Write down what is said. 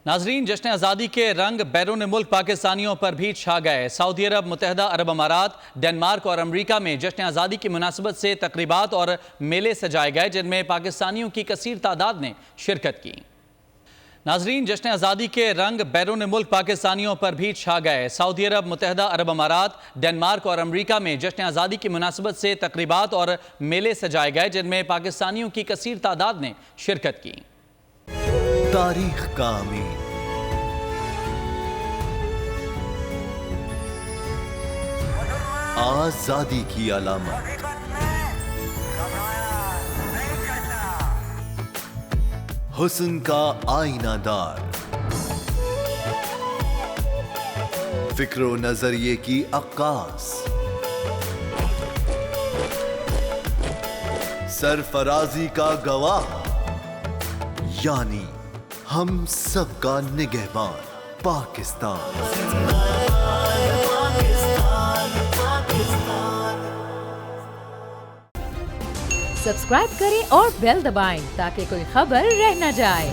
नाजरीन, जश्न आज़ादी के रंग बैरून मुल्क पाकिस्तानियों पर भी छा गए। सऊदी अरब, मुत्तहदा अरब अमारात, डेनमार्क और अमरीका में जश्न आज़ादी की मुनासिबत से तकरीबात और मेले सजाए गए, जिनमें पाकिस्तानियों की कसीर तादाद ने शिरकत की। नाजरीन, जश्न आज़ादी के रंग बैरून मुल्क पाकिस्तानियों पर भी छा गए। सऊदी अरब, मुत्तहदा अरब अमारात, डेनमार्क और अमरीका में जश्न आज़ादी की मुनासिबत से तकरीबात और मेले सजाए गए, जिनमें पाकिस्तानियों की कसीर तादाद ने शिरकत की। तारीख का अमीर, आजादी की अलामत, हुस्न का आईनादार, फिक्रो नजरिए की अक्कास, सरफराजी का गवाह, यानी हम सबका निगहबान पाकिस्तान। सब्सक्राइब करें और बेल दबाएं ताकि कोई खबर रह न जाए।